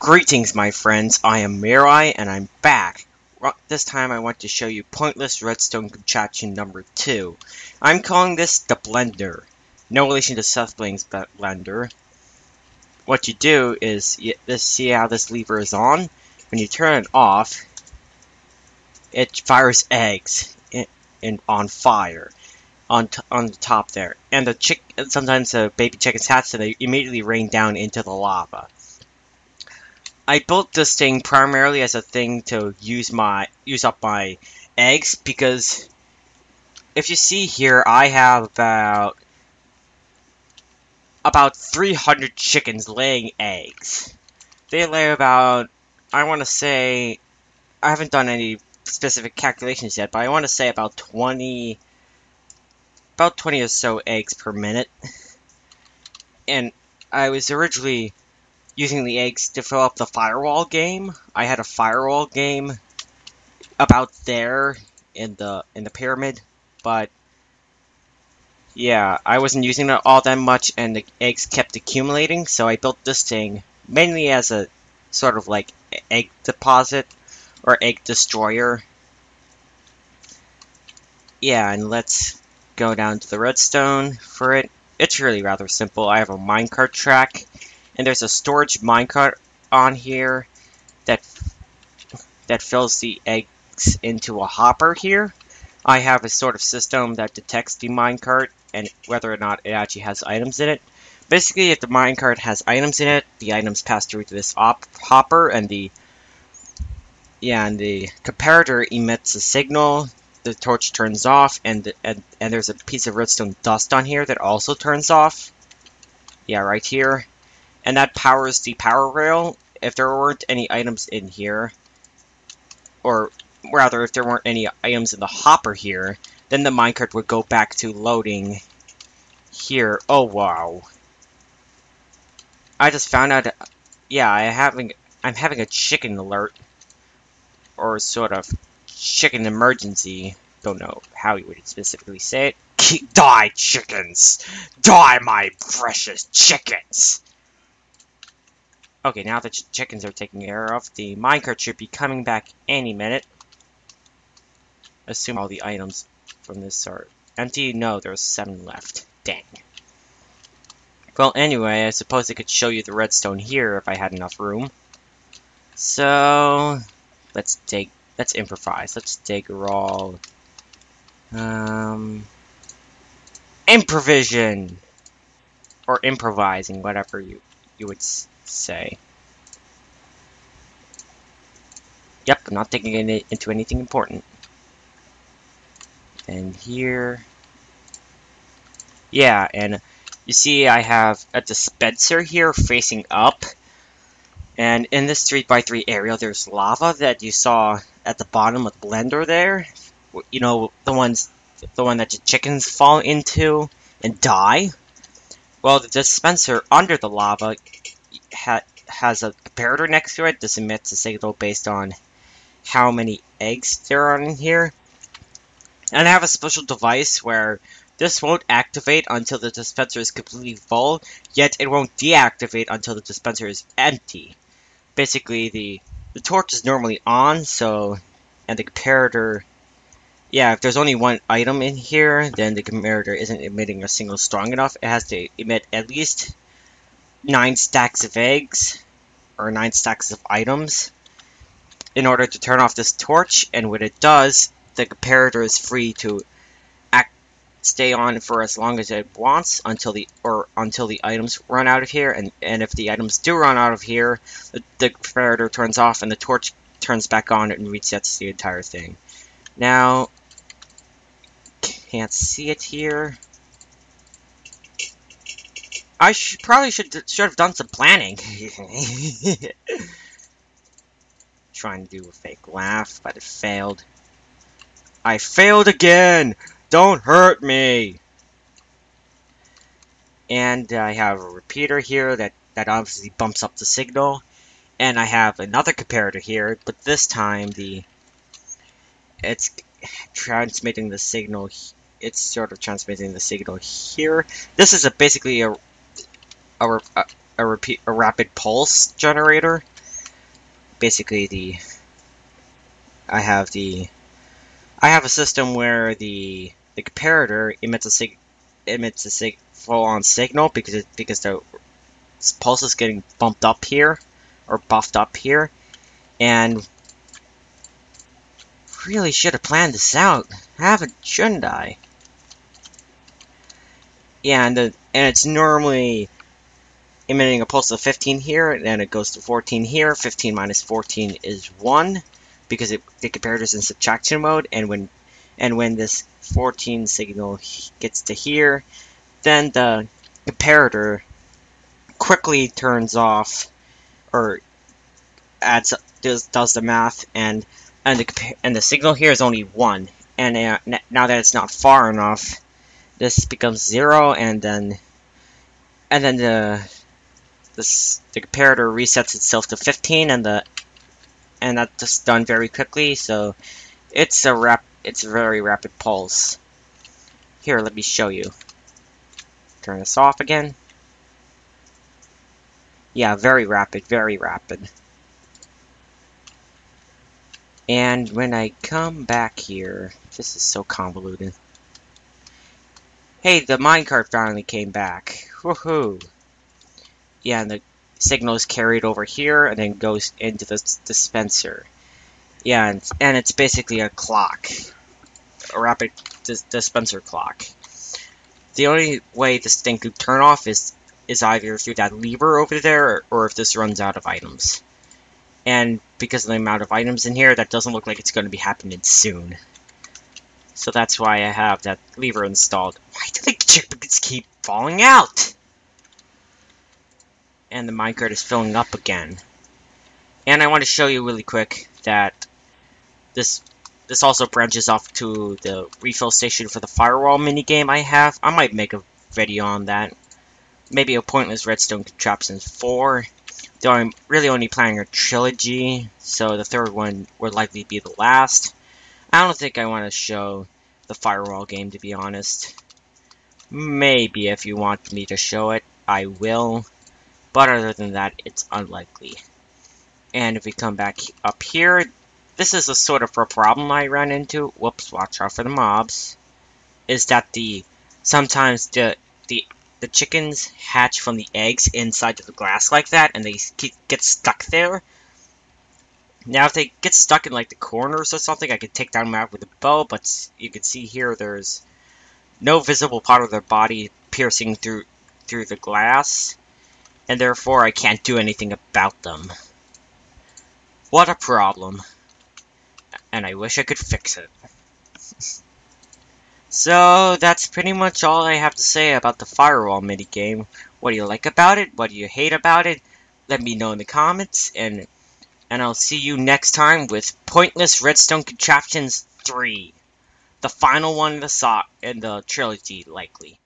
Greetings, my friends. I am Mirai, and I'm back. This time I want to show you pointless redstone contraption number 2. I'm calling this the blender. No relation to Sethbling's blender. What you do is, see how this lever is on? When you turn it off, it fires eggs on fire on the top there. And sometimes the baby chickens hatch, so they immediately rain down into the lava. I built this thing primarily as a thing to use up my eggs, because if you see here, I have about 300 chickens laying eggs. They lay about, I want to say, I haven't done any specific calculations yet, but I want to say about 20 or so eggs per minute. And I was originally using the eggs to fill up the firewall game. I had a firewall game about there in the pyramid, but yeah, I wasn't using it all that much, and the eggs kept accumulating, so I built this thing mainly as a sort of like egg deposit or egg destroyer. Yeah, and let's go down to the redstone for it. It's really rather simple. I have a minecart track, and there's a storage minecart on here that fills the eggs into a hopper here. I have a sort of system that detects the minecart and whether or not it actually has items in it. Basically, if the minecart has items in it, the items pass through to this hopper, and the comparator emits a signal. The torch turns off, and there's a piece of redstone dust on here that also turns off. Yeah, right here. And that powers the power rail. If there weren't any items in here, or rather, if there weren't any items in the hopper here, then the minecart would go back to loading here. Oh, wow. I just found out, yeah, I'm having a chicken alert, or sort of chicken emergency. Don't know how you would specifically say it. Die, chickens! Die, my precious chickens! Okay, now that the chickens are taken care of, the minecart should be coming back any minute. Assume all the items from this are empty. No, there's 7 left. Dang. Well, anyway, I suppose I could show you the redstone here if I had enough room. So, let's improvise. Let's dig raw. Improvision! Or improvising, whatever you would say. Yep, I'm not digging it into anything important. And here, yeah, and you see I have a dispenser here facing up, and in this 3x3 area there's lava that you saw at the bottom of the blender there. You know, the one that the chickens fall into and die. Well, the dispenser under the lava has a comparator next to it. This emits a signal based on how many eggs there are in here. And I have a special device where this won't activate until the dispenser is completely full, yet it won't deactivate until the dispenser is empty. Basically, the torch is normally on, and the comparator, yeah, if there's only one item in here, then the comparator isn't emitting a signal strong enough. It has to emit at least 9 stacks of eggs, or 9 stacks of items, in order to turn off this torch, and when it does, the comparator is free to stay on for as long as it wants until the items run out of here, and if the items do run out of here, the comparator turns off and the torch turns back on and resets the entire thing. Now, can't see it here. I probably should have done some planning. Trying to do a fake laugh, but it failed. I failed again! Don't hurt me! And I have a repeater here that obviously bumps up the signal. And I have another comparator here, but this time it's transmitting the signal. It's sort of transmitting the signal here. This is basically a rapid pulse generator. basically I have a system where the comparator emits a full-on signal because the pulse is getting bumped up here or buffed up here, and really should have planned this out, shouldn't I? Yeah, and it's normally emitting a pulse of 15 here, and then it goes to 14 here. 15 minus 14 is 1, because the comparator is in subtraction mode, and when this 14 signal gets to here, then the comparator quickly turns off, or does the math, and the signal here is only 1, and now that it's not far enough, this becomes 0, and then the comparator resets itself to 15, and that's just done very quickly. So it's a very rapid pulse. Here, let me show you. Turn this off again. Yeah, very rapid, very rapid. And when I come back here, this is so convoluted. Hey, the minecart finally came back. Woohoo! Yeah, and the signal is carried over here and then goes into the dispenser. Yeah, and it's basically a clock, a rapid dispenser clock. The only way this thing could turn off is either through that lever over there, or if this runs out of items. And because of the amount of items in here, that doesn't look like it's going to be happening soon. So that's why I have that lever installed. Why do the chickens keep falling out? And the minecart is filling up again. And I want to show you really quick that this also branches off to the refill station for the firewall minigame I have. I might make a video on that. Maybe a pointless redstone contraptions 4. Though I'm really only planning a trilogy, so the third one would likely be the last. I don't think I want to show the firewall game, to be honest. Maybe if you want me to show it, I will. But other than that, it's unlikely. And if we come back up here, this is a sort of a problem I run into. Whoops, watch out for the mobs. Is that sometimes the chickens hatch from the eggs inside of the glass like that, and they get stuck there. Now, if they get stuck in like the corners or something, I could take them out with a bow, but you can see here there's no visible part of their body piercing through the glass, and therefore I can't do anything about them. What a problem. And I wish I could fix it. So, that's pretty much all I have to say about the firewall minigame. What do you like about it? What do you hate about it? Let me know in the comments, and I'll see you next time with Pointless Redstone Contraptions 3. The final one in the trilogy, likely.